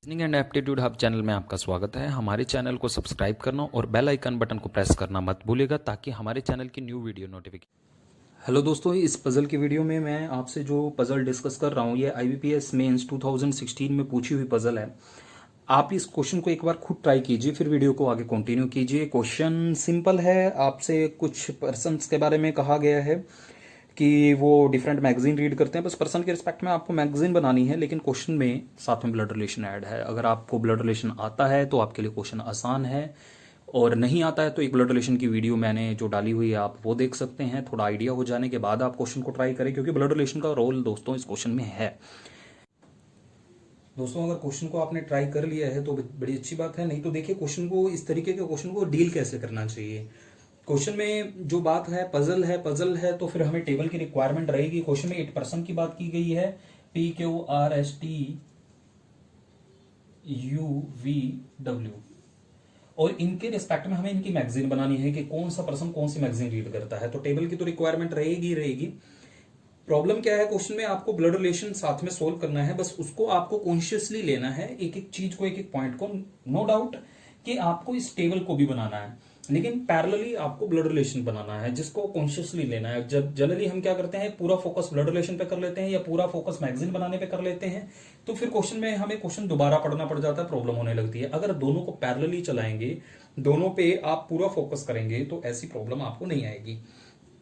Reasoning and aptitude hub channel में आपका स्वागत है। हमारे चैनल को सब्सक्राइब करना और बेल आइकन बटन को प्रेस करना मत भूलिएगा ताकि हमारे चैनल की न्यू वीडियो नोटिफिकेशन। हेलो दोस्तों, इस पजल की वीडियो में मैं आपसे जो पजल डिस्कस कर रहा हूँ ये IBPS मेंस 2016 में पूछी हुई पजल है। आप इस क्वेश्चन को एक बार खुद ट्राई कीजिए, फिर वीडियो को आगे कंटिन्यू कीजिए। क्वेश्चन सिंपल है। आपसे कुछ पर्सन्स के बारे में कहा गया है कि वो डिफरेंट मैगजीन रीड करते हैं। बस पर्सन के रिस्पेक्ट में आपको मैगजीन बनानी है, लेकिन क्वेश्चन में साथ में ब्लड रिलेशन ऐड है। अगर आपको ब्लड रिलेशन आता है तो आपके लिए क्वेश्चन आसान है, और नहीं आता है तो एक ब्लड रिलेशन की वीडियो मैंने जो डाली हुई है आप वो देख सकते हैं। थोड़ा आइडिया हो जाने के बाद आप क्वेश्चन को ट्राई करें, क्योंकि ब्लड रिलेशन का रोल दोस्तों इस क्वेश्चन में है। दोस्तों, अगर क्वेश्चन को आपने ट्राई कर लिया है तो बड़ी अच्छी बात है, नहीं तो देखिए क्वेश्चन को, इस तरीके के क्वेश्चन को डील कैसे करना चाहिए। क्वेश्चन में जो बात है पजल है तो फिर हमें टेबल की रिक्वायरमेंट रहेगी। क्वेश्चन में 8% की बात की गई है, PQRSTUVW, और इनके रिस्पेक्ट में हमें इनकी मैगजीन बनानी है कि कौन सा पर्सन कौन सी मैगजीन रीड करता है। तो टेबल की तो रिक्वायरमेंट रहेगी। प्रॉब्लम क्या है, क्वेश्चन में आपको ब्लड रिलेशन साथ में सोल्व करना है, बस उसको आपको कॉन्शियसली लेना है, एक एक चीज को, एक एक पॉइंट को। नो डाउट कि आपको इस टेबल को भी बनाना है, लेकिन पैरेलली आपको ब्लड रिलेशन बनाना है, जिसको कॉन्शियसली लेना है। जब जनरली हम क्या करते हैं, पूरा फोकस ब्लड रिलेशन पे कर लेते हैं या पूरा फोकस मैगजीन बनाने पे कर लेते हैं, तो फिर क्वेश्चन में हमें क्वेश्चन दोबारा पढ़ना पड़ जाता है, प्रॉब्लम होने लगती है। अगर दोनों को पैरेलली चलाएंगे, दोनों पे आप पूरा फोकस करेंगे, तो ऐसी प्रॉब्लम आपको नहीं आएगी।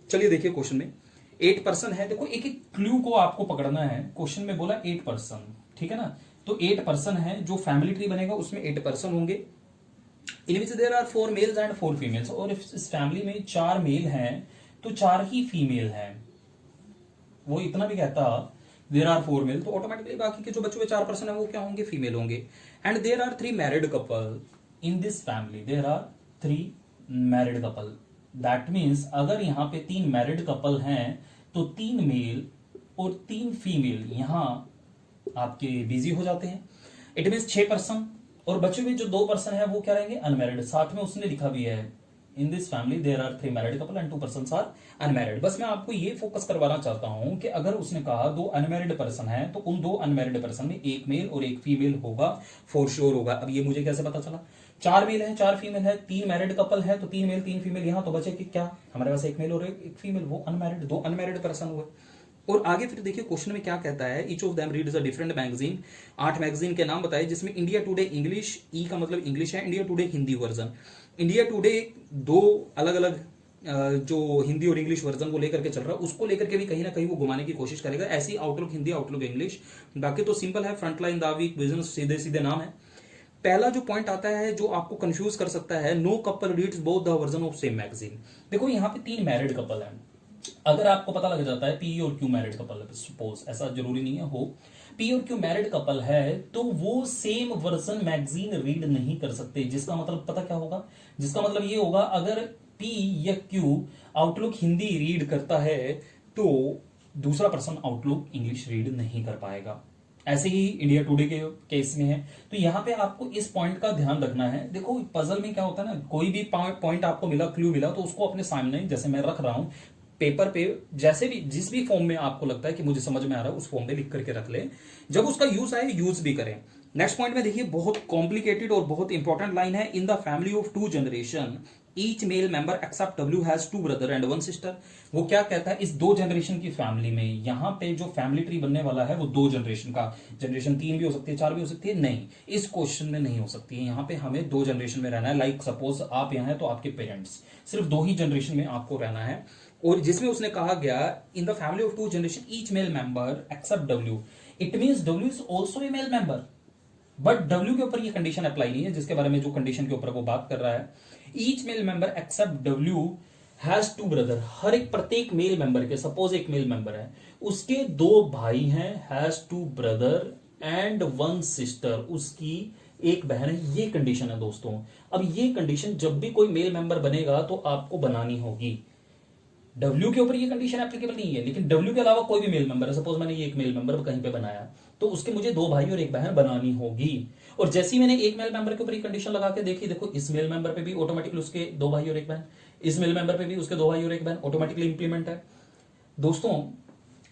चलिए देखिए, क्वेश्चन में 8% है। देखो, एक एक क्लू को आपको पकड़ना है। क्वेश्चन में बोला 8%, ठीक है ना। तो 8% है, जो फैमिली ट्री बनेगा उसमें 8% होंगे। In which there are 4 males and 4 females, और इस फैमिली में 4 मेल हैं तो 4 ही फीमेल हैं। वो इतना भी कहता देयर आर 4 मेल, तो ऑटोमेटिकली बाकी के जो बच्चों में 4% है वो क्या होंगे, फीमेल होंगे। And there are 3 married couple in this family, there are 3 married couple. That means अगर यहाँ पे 3 मैरिड कपल हैं तो 3 मेल और 3 फीमेल यहाँ आपके बिजी हो जाते हैं। इट मीन्स 6%, और बचे हुए जो 2% है वो क्या रहेंगे, अनमैरिड। साथ में उसने लिखा भी है, in this family there are 3 married couple and 2% are unmarried. बस मैं आपको ये फोकस करवाना चाहता हूं कि अगर उसने कहा 2 अनमैरिड पर्सन है तो उन 2 अनमैरिड पर्सन में 1 मेल और 1 फीमेल होगा, फॉर श्योर होगा। अब ये मुझे कैसे पता चला, 4 मेल है 4 फीमेल है, 3 मैरिड कपल है तो 3 मेल 3 फीमेल, यहां तो बचे कि क्या, हमारे पास 1 मेल और 1 फीमेल, वो अनमैरिड, 2 अनमैरिड पर्सन हुए। और आगे फिर देखिए क्वेश्चन में क्या कहता है, each of them reads a different magazine. 8 magazine के नाम बताए, जिसमें इंडिया टुडे इंग्लिश, ई का मतलब इंग्लिश है, India Today Hindi version. India today 2 अलग अलग जो हिंदी और इंग्लिश वर्जन को लेकर के चल रहा है, उसको लेकर के भी कहीं ना कहीं वो घुमाने की कोशिश करेगा। ऐसी आउटलुक हिंदी, आउटलुक इंग्लिश, बाकी तो सिंपल है, फ्रंटलाइन, द वीक, बिजनेस, सीधे सीधे नाम है। पहला जो पॉइंट आता है जो आपको कंफ्यूज कर सकता है, no couple reads both the version of same magazine. देखो, यहाँ पे 3 मैरिड कपल है। अगर आपको पता लग जाता है पी और क्यू मैरिड कपल है, सपोज, ऐसा जरूरी नहीं है हो, पी और क्यू मैरिड कपल है, तो वो सेम वर्जन मैगजीन रीड नहीं कर सकते। जिसका मतलब पता क्या होगा, जिसका मतलब ये होगा, अगर पी या क्यू आउटलुक हिंदी रीड करता है तो दूसरा पर्सन आउटलुक इंग्लिश रीड नहीं कर पाएगा। ऐसे ही इंडिया टुडे के केस में है। तो यहां पे आपको इस पॉइंट का ध्यान रखना है। देखो, पजल में क्या होता है ना, कोई भी पॉइंट आपको मिला, क्लू मिला, तो उसको अपने सामने, जैसे मैं रख रहा हूं पेपर पे, जैसे भी जिस भी फॉर्म में आपको लगता है कि मुझे समझ में आ रहा है, उस फॉर्म में लिख करके रख ले, जब उसका यूज आए यूज भी करें। नेक्स्ट पॉइंट में देखिए, बहुत कॉम्प्लिकेटेड और बहुत इंपॉर्टेंट लाइन है, in the family of 2 generation each male member except W has 2 brother and 1 sister. वो क्या कहता है, इस 2 जनरेशन की फैमिली में, यहां पे जो फैमिली ट्री बनने वाला है वो 2 जनरेशन का, जनरेशन 3 भी हो सकती है, 4 भी हो सकती है, नहीं, इस क्वेश्चन में नहीं हो सकती है। यहां पे हमें 2 जनरेशन में रहना है। लाइक सपोज आप यहां हैं तो आपके पेरेंट्स, सिर्फ 2 ही जनरेशन में आपको रहना है। और जिसमें उसने कहा गया, in the family of 2 generation each male member except W, it means W is also a male member, but W के ऊपर ये कंडीशन अप्लाई नहीं है, जिसके बारे में जो कंडीशन के ऊपर वो बात कर रहा है। Each male member except W has 2 brother, हर एक प्रत्येक मेल मेंबर के, सपोज एक मेल मेंबर है, उसके 2 भाई हैं, हैज 2 ब्रदर एंड 1 सिस्टर, उसकी एक बहन है। ये कंडीशन है दोस्तों। अब ये कंडीशन जब भी कोई मेल मेंबर बनेगा तो आपको बनानी होगी। डब्ल्यू के ऊपर ये कंडीशन एप्लीकेबल नहीं है, लेकिन डब्ल्यू के अलावा कोई भी मेल मेंबर है, सपोज मैंने ये एक मेल मेंबर कहीं पे बनाया, तो उसके मुझे 2 भाई और 1 बहन बनानी होगी। और जैसे ही मैंने एक मेल मेंबर के ऊपर ये कंडीशन लगा के देखी, देखो इस मेल मेंबर पे भी ऑटोमेटिकली उसके 2 भाई और 1 बहन, इस मेल मेंबर पे भी उसके 2 भाई और 1 बहन, ऑटोमेटिकली इंप्लीमेंट है। दोस्तों,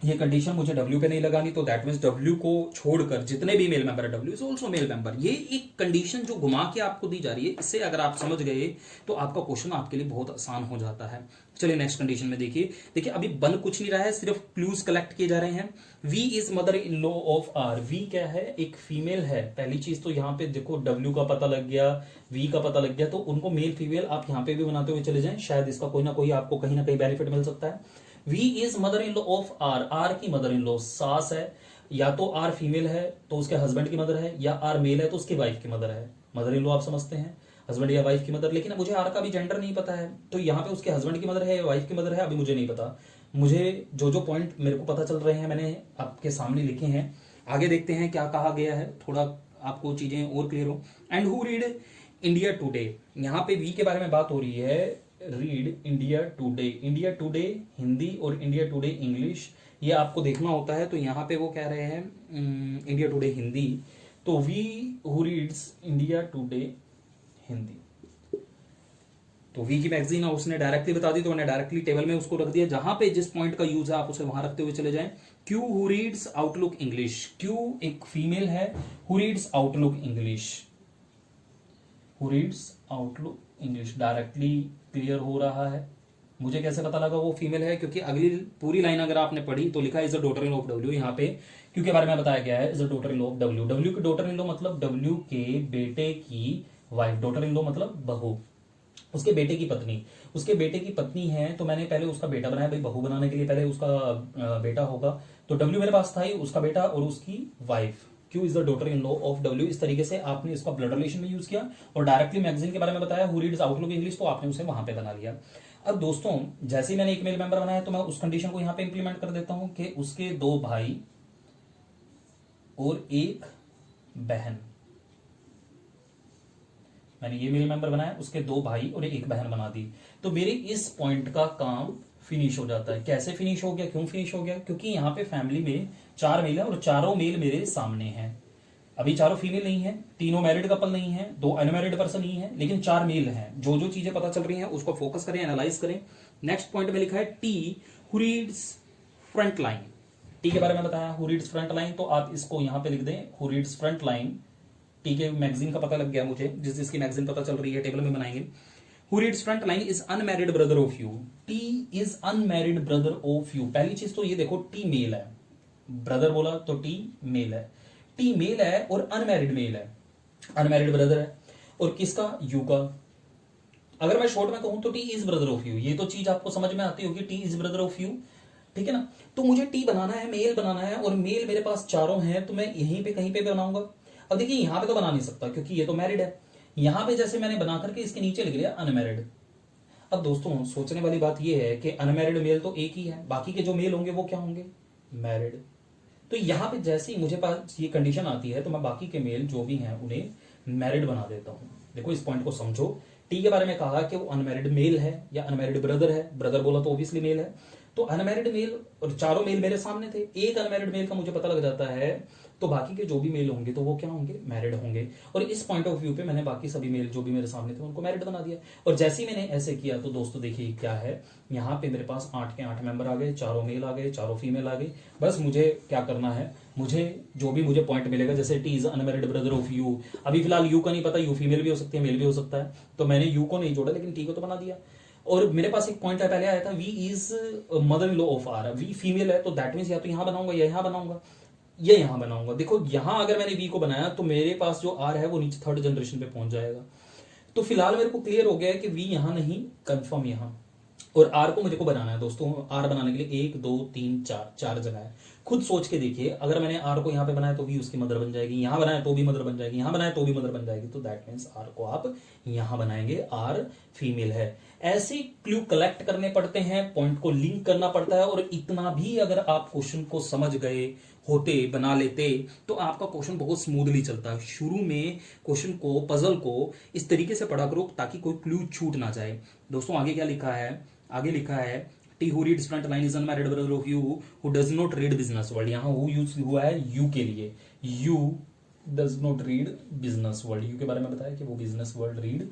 ये कंडीशन मुझे W पे नहीं लगानी, तो दैट मीन्स W को छोड़कर जितने भी मेल मेंबर है, W is also male member. ये एक कंडीशन जो घुमा के आपको दी जा रही है, इससे अगर आप समझ गए तो आपका क्वेश्चन आपके लिए बहुत आसान हो जाता है। चलिए नेक्स्ट कंडीशन में देखिए अभी बन कुछ नहीं रहा है, सिर्फ क्लूज कलेक्ट किए जा रहे हैं। V is mother in law of R। V क्या है? एक फीमेल है। पहली चीज तो यहाँ पे देखो W का पता लग गया, V का पता लग गया, तो उनको मेल फीमेल आप यहाँ पे भी बनाते हुए चले जाएं, शायद इसका कोई ना कोई आपको कहीं ना कहीं बेनिफिट मिल सकता है। V is mother in law of R। R की मदर इन लॉ सास है, या तो R फीमेल है तो उसके हस्बैंड की मदर है, या R मेल है तो उसकी वाइफ की मदर है। मदर इन लॉ आप समझते हैं, हस्बैंड या वाइफ की मदर। लेकिन मुझे R का भी जेंडर नहीं पता है, तो यहाँ पे उसके हस्बैंड की मदर है या वाइफ की मदर है, अभी मुझे नहीं पता। मुझे जो पॉइंट मेरे को पता चल रहे हैं मैंने आपके सामने लिखे हैं। आगे देखते हैं क्या कहा गया है, थोड़ा आपको चीजें और क्लियर हो। And who read India today. यहाँ पे वी के बारे में बात हो रही है। Read India today. India Today Hindi और इंडिया टुडे इंग्लिश, ये आपको देखना होता है। तो यहाँ पे वो कह रहे हैं इंडिया टुडे हिंदी, तो V who reads India Today Hindi. तो वी की मैगजीन है, उसने डायरेक्टली बता दी, तो मैंने डायरेक्टली टेबल में उसको रख दिया। जहां पे जिस पॉइंट का यूज है आप उसे वहां रखते हुए चले जाएं। Q who reads outlook English. Q एक फीमेल है, who reads outlook English. Who reads outlook English directly clear हो रहा है। मुझे कैसे पता लगा वो फीमेल है? क्योंकि अगली पूरी लाइन अगर आपने पढ़ी तो लिखा is a daughter in law of W. यहाँ पे क्यू के बारे में बताया गया है is a daughter in law of W. W की डॉटर इन लॉ मतलब डब्ल्यू के बेटे की वाइफ। डॉटर इन लॉ मतलब बहू, उसके बेटे की पत्नी। उसके बेटे की पत्नी है तो मैंने पहले उसका बेटा बनाया। भाई बहू बनाने के लिए पहले उसका बेटा होगा, तो डब्ल्यू मेरे पास था ही, उसका बेटा और उसकी wife. Q is the daughter in law of W. इस तरीके से आपने इसका ब्लड रिलेशन में यूज किया और डायरेक्टली मैगजीन के बारे में बताया हु रीड्स आउटलुक इंग्लिश, तो आपने उसे वहां पे बना लिया। अब दोस्तों जैसे ही मैंने एक मेल मेंबर बनाया तो मैं उस कंडीशन को यहां पे इंप्लीमेंट कर देता हूं कि उसके 2 भाई और 1 बहन। मैंने ये मेल मेंबर बनाया, उसके 2 भाई और 1 बहन बना दी, तो मेरे इस पॉइंट का काम फिनिश हो जाता है। कैसे फिनिश हो गया? क्यों फिनिश हो गया? क्योंकि यहाँ पे फैमिली में 4 मेल है और चारों मेल मेरे सामने हैं। अभी चारों फीमेल नहीं है, तीनों मैरिड कपल नहीं है, 2 अनमैरिड पर्सन नहीं है, लेकिन 4 मेल हैं। जो जो चीजें पता चल रही हैं उसको फोकस करें, एनालाइज करें। नेक्स्ट पॉइंट में लिखा है T who reads front line. T के बारे में बताया हु रीड्स फ्रंट लाइन, तो आप इसको यहां पे लिख दें who reads front line. T के मैगजीन का पता लग गया मुझे, जिस जिसकी मैगजीन पता चल रही है टेबल में बनाएंगे। Who reads front line is unmarried brother of you. T is unmarried brother of you. पहली चीज तो ये देखो टी मेल है, ब्रदर बोला तो टी मेल है। टी मेल है और अनमैरिड मेल है, अनमैरिड ब्रदर है। और किसका? यू का। अगर मैं शॉर्ट में कहूं तो T is brother of you. ये तो चीज आपको समझ में आती होगी, T is brother of you, ठीक है ना। तो मुझे टी बनाना है, मेल बनाना है, और मेल मेरे पास चारों हैं, तो मैं यहीं पे कहीं पे बनाऊंगा। अब देखिए यहां पे तो बना नहीं सकता क्योंकि ये तो मैरिड है। यहां पे जैसे मैंने बना करके इसके नीचे लिख लिया अनमैरिड। अब दोस्तों सोचने वाली बात यह है कि अनमैरिड मेल तो एक ही है, बाकी के जो मेल होंगे वो क्या होंगे? मैरिड। तो यहां पे जैसे ही मुझे पास ये कंडीशन आती है तो मैं बाकी के मेल जो भी हैं उन्हें मैरिड बना देता हूं। देखो इस पॉइंट को समझो। टी के बारे में कहा कि वो अनमैरिड मेल है या अनमैरिड ब्रदर है। ब्रदर बोला तो ऑब्वियसली मेल है, तो अनमैरिड मेल, और चारों मेल मेरे सामने थे। एक अनमैरिड मेल का मुझे पता लग जाता है, तो बाकी के जो भी मेल होंगे तो वो क्या होंगे? मैरिड होंगे। और इस पॉइंट ऑफ व्यू पे मैंने बाकी सभी मेल जो भी मेरे सामने थे उनको मैरिड बना दिया। और जैसे ही मैंने ऐसे किया तो दोस्तों देखिए क्या है, यहाँ पे मेरे पास 8 के 8 मेंबर आ गए, चारों मेल आ गए, चारों फीमेल आ गई। बस मुझे क्या करना है, मुझे जो भी मुझे पॉइंट मिलेगा, जैसे T is unmarried brother of you, अभी फिलहाल यू का नहीं पता, यू फीमेल भी हो सकती है, मेल भी हो सकता है, तो मैंने यू को नहीं जोड़ा लेकिन टी को तो बना दिया। और मेरे पास एक पॉइंट पहले आया था V is mother in law of R. V female है तो दैट मीन्स या तो यहां बनाऊंगा या यहां बनाऊंगा या यहां बनाऊंगा। देखो यहां अगर मैंने वी को बनाया तो मेरे पास जो आर है वो नीचे 3rd जनरेशन पे पहुंच जाएगा। तो फिलहाल मेरे को क्लियर हो गया है कि वी यहां नहीं, कंफर्म यहां। और आर को मुझे को बनाना है दोस्तों। आर बनाने के लिए 1 2 3 4 जगह है। खुद सोच के देखिए, अगर मैंने आर को यहां पे बनाया तो वी उसकी मदर बन जाएगी, यहां बनाया तो भी मदर बन जाएगी, यहां बनाया तो भी मदर बन जाएगी, तो दैट मीन्स आर को आप यहां बनाएंगे, आर फीमेल है। ऐसे क्लू कलेक्ट करने पड़ते हैं, पॉइंट को लिंक करना पड़ता है। और इतना भी अगर आप क्वेश्चन को समझ गए होते, बना लेते, तो आपका क्वेश्चन बहुत स्मूथली चलता है। शुरू में क्वेश्चन को, पजल को इस तरीके से पढ़ा करो ताकि कोई क्लू छूट ना जाए। दोस्तों आगे क्या लिखा है? आगे लिखा है T who reads front line is unmarried brother of you who does not read business world. यहां हु यूज हुआ है यू के लिए। You does not read business world. You के बारे में बताया कि वो बिजनेस वर्ल्ड रीड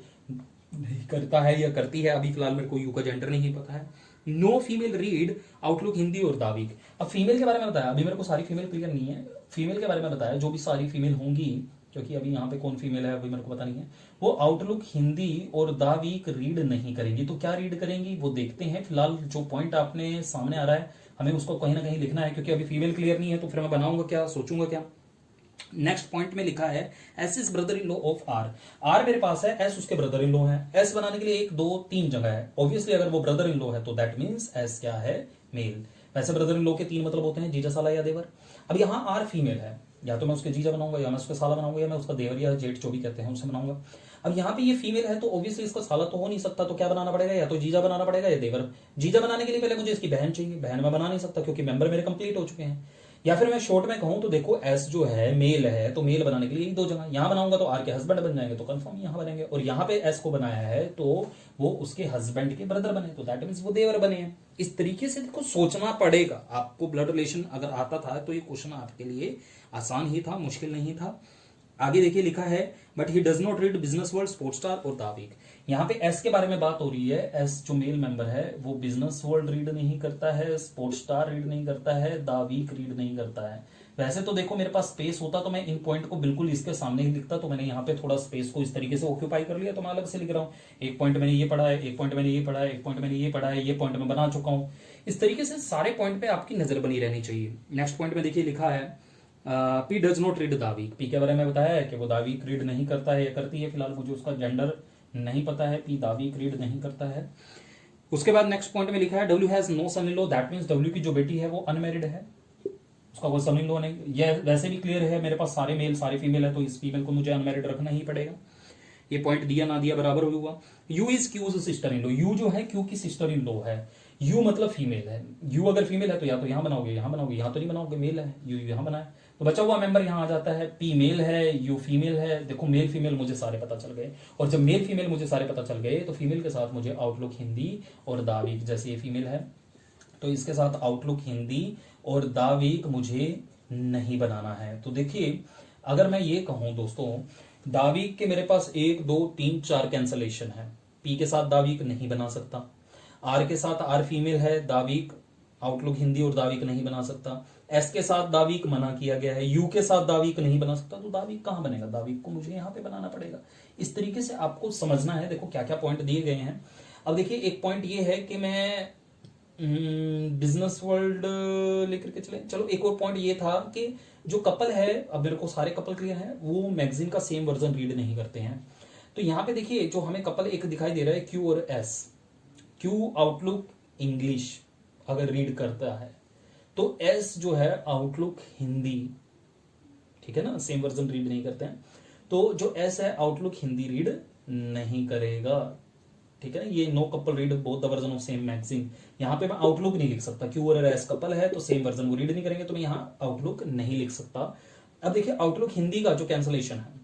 नहीं करता है या करती है। अभी फिलहाल मेरे को यू का जेंडर नहीं पता है, no female read Outlook Hindi और द वीक। अब फीमेल के बारे में बताया, अभी मेरे को सारी फीमेल क्लियर नहीं है, फीमेल के बारे में बताया जो भी सारी फीमेल होंगी, क्योंकि अभी यहाँ पे कौन फीमेल है अभी मेरे को पता नहीं है, वो आउटलुक हिंदी और द वीक रीड नहीं करेंगी। तो क्या रीड करेंगी वो देखते हैं। फिलहाल जो पॉइंट आपने सामने आ रहा है हमें उसको कहीं ना कहीं लिखना है, क्योंकि अभी फीमेल क्लियर नहीं है तो फिर मैं बनाऊंगा क्या, सोचूंगा क्या। नेक्स्ट पॉइंट में लिखा है S is brother in law of R. R मेरे पास है, एस उसके ब्रदर इन लॉ है। एस बनाने के लिए 1 2 3 जगह है। ऑब्वियसली अगर वो ब्रदर इन लॉ है तो दैट मीन्स एस क्या है, मेल। वैसे ब्रदर इन लॉ के 3 मतलब होते हैं, जीजा साला या देवर। अब यहाँ आर फीमेल है, या तो मैं उसके जीजा बनाऊंगा, या मैं उसके साला बनाऊंगा, या मैं उसका देवर या जेठ जो भी कहते हैं उससे बनाऊंगा। अब यहाँ पे ये फीमेल है तो ऑब्वियसली इसका साला तो हो नहीं सकता, तो क्या बनाना पड़ेगा, या तो जीजा बनाना पड़ेगा या देवर। जीजा बनाने के लिए पहले मुझे इसकी बहन चाहिए, बहन मैं बना नहीं सकता क्योंकि मेंबर मेरे कंप्लीट हो चुके हैं। या फिर मैं शॉर्ट में कहूं तो देखो एस जो है मेल है, तो मेल बनाने के लिए 2 जगह यहां बनाऊंगा तो आर के हस्बैंड बन जाएंगे, तो कंफर्म यहां बनेंगे। और यहां पे एस को बनाया है तो वो उसके हस्बैंड के ब्रदर बने, तो दैट मीन्स वो देवर बने हैं। इस तरीके से देखो सोचना पड़ेगा आपको। ब्लड रिलेशन अगर आता था तो ये क्वेश्चन आपके लिए आसान ही था, मुश्किल नहीं था। आगे देखिए लिखा है but he does not read business world, sports star और द वीक। यहाँ पे एस के बारे में बात हो रही है। एस जो मेल मेंबर है वो बिजनेस वर्ल्ड रीड नहीं करता है, स्पोर्ट्स स्टार रीड नहीं करता है, द वीक रीड नहीं करता है। वैसे तो देखो मेरे पास स्पेस होता तो मैं इन पॉइंट को बिल्कुल इसके सामने ही लिखता, तो मैंने यहाँ पे थोड़ा स्पेस को इस तरीके से ऑक्यूपाई कर लिया, तो मैं अलग से लिख रहा हूँ। एक पॉइंट मैंने ये पढ़ा है, एक पॉइंट मैंने ये पढ़ा है, एक पॉइंट मैंने ये पढ़ा है, ये पॉइंट मैं बना चुका हूँ। इस तरीके से सारे पॉइंट पे आपकी नजर बनी रहनी चाहिए। नेक्स्ट पॉइंट में देखिए लिखा है P does not read The Week. P के बारे में बताया है कि वो द वीक रीड नहीं करता है या करती है, फिलहाल मुझे उसका जेंडर नहीं पता है। पी द वीक रीड नहीं करता है। उसके बाद नेक्स्ट पॉइंट में लिखा है W has no son in law, that means W की जो बेटी है वो अनमेरिड है, उसका कोई सन इन लॉ नहीं। यह वैसे भी क्लियर है, मेरे पास सारे मेल सारी फीमेल है तो इस फीमेल को मुझे अनमेरिड रखना ही पड़ेगा। ये पॉइंट दिया ना दिया बराबर हुआ। U is Q's sister in law. U जो है क्यू की सिस्टर इन लॉ है। यू मतलब फीमेल है। यू अगर फीमेल है तो या तो यहां बनाओगे, यहां बनाओगे, यहां तो नहीं बनाओगे, मेल है, यू यहां बनाए तो बचा हुआ मेंबर यहां आ जाता है। पी मेल है, यू फीमेल है। देखो मेल फीमेल मुझे सारे पता चल गए, और जब मेल फीमेल मुझे सारे पता चल गए तो फीमेल के साथ मुझे आउटलुक हिंदी और द वीक, जैसे ये फीमेल है तो इसके साथ आउटलुक हिंदी और द वीक मुझे नहीं बनाना है। तो देखिए अगर मैं ये कहूं दोस्तों, द वीक के मेरे पास 1 2 3 4 कैंसलेशन है। पी के साथ द वीक नहीं बना सकता, आर के साथ आर फीमेल है, द वीक आउटलुक हिंदी और द वीक नहीं बना सकता। एस के साथ द वीक मना किया गया है, यू के साथ द वीक नहीं बना सकता, तो द वीक कहां बनेगा, द वीक को मुझे यहां पे बनाना पड़ेगा। इस तरीके से आपको समझना है। देखो क्या क्या पॉइंट दिए गए हैं। अब देखिए एक पॉइंट ये है कि मैं बिजनेस वर्ल्ड लेकर के चले। चलो एक और पॉइंट ये था कि जो कपल है, अब मेरे को सारे कपल क्लियर है, वो मैगजीन का सेम वर्जन रीड नहीं करते हैं। तो यहां पे देखिए जो हमें कपल एक दिखाई दे रहा है क्यू और एस। क्यू आउटलुक इंग्लिश अगर रीड करता है तो एस जो है आउटलुक हिंदी, ठीक है ना, सेम वर्जन रीड नहीं करते हैं, तो जो एस है आउटलुक हिंदी रीड नहीं करेगा, ठीक है ना। ये no couple read both the version of same magazine. यहां पे मैं आउटलुक नहीं लिख सकता, क्यू और एस कपल है तो सेम वर्जन वो रीड नहीं करेंगे, तो मैं यहां आउटलुक नहीं लिख सकता। अब देखिए आउटलुक हिंदी का जो कैंसलेशन है,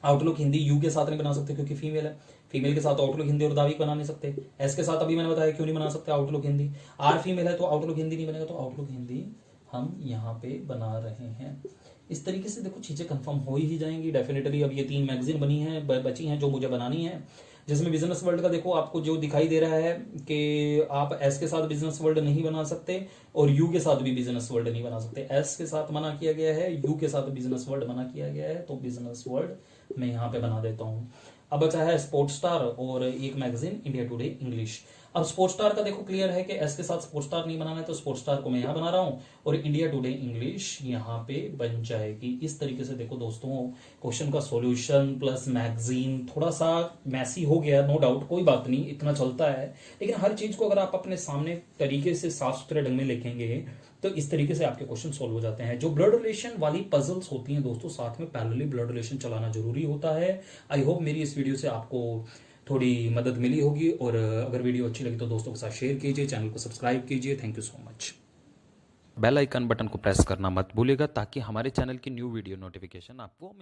आउटलुक हिंदी यू के साथ नहीं बना सकते क्योंकि फीमेल है, फीमेल के साथ आउटलुक हिंदी और द वीक बना नहीं सकते। एस के साथ अभी मैंने बताया क्यों नहीं बना सकते आउटलुक हिंदी। आर फीमेल है तो आउटलुक हिंदी नहीं बनेगा, तो आउटलुक हिंदी हम यहाँ पे बना रहे हैं। इस तरीके से देखो चीजें कंफर्म हो ही जाएंगी डेफिनेटली। अब ये 3 मैगजीन बनी है, बची हैं जो मुझे बनानी है, जिसमें बिजनेस वर्ल्ड का देखो आपको जो दिखाई दे रहा है कि आप एस के साथ बिजनेस वर्ल्ड नहीं बना सकते और यू के साथ भी बिजनेस वर्ल्ड नहीं बना सकते। एस के साथ मना किया गया है, यू के साथ बिजनेस वर्ल्ड मना किया गया है, तो बिजनेस वर्ल्ड मैं यहाँ पे बना देता हूँ। अब बचा है स्पोर्ट्स स्टार और एक मैगजीन इंडिया टुडे इंग्लिश। अब स्पोर्ट्स स्टार का देखो क्लियर है कि एस के साथ स्पोर्ट्स स्टार नहीं बनाना है, तो स्पोर्ट्स स्टार को मैं यहाँ बना रहा हूँ और इंडिया टुडे इंग्लिश यहाँ पे बन जाएगी। इस तरीके से देखो दोस्तों क्वेश्चन का सॉल्यूशन प्लस मैगजीन थोड़ा सा मैसी हो गया, नो डाउट, कोई बात नहीं, इतना चलता है। लेकिन हर चीज को अगर आप अपने सामने तरीके से साफ सुथरे ढंग में लिखेंगे तो इस तरीके से आपके क्वेश्चन सॉल्व हो जाते हैं। जो ब्लड रिलेशन वाली पजल्स होती हैं दोस्तों, साथ में पैरेलली ब्लड रिलेशन चलाना जरूरी होता है। आई होप मेरी इस वीडियो से आपको थोड़ी मदद मिली होगी, और अगर वीडियो अच्छी लगी तो दोस्तों के साथ शेयर कीजिए, चैनल को सब्सक्राइब कीजिए। Thank you so much. Bell icon button को प्रेस करना मत भूलिएगा ताकि हमारे चैनल की न्यू वीडियो नोटिफिकेशन आपको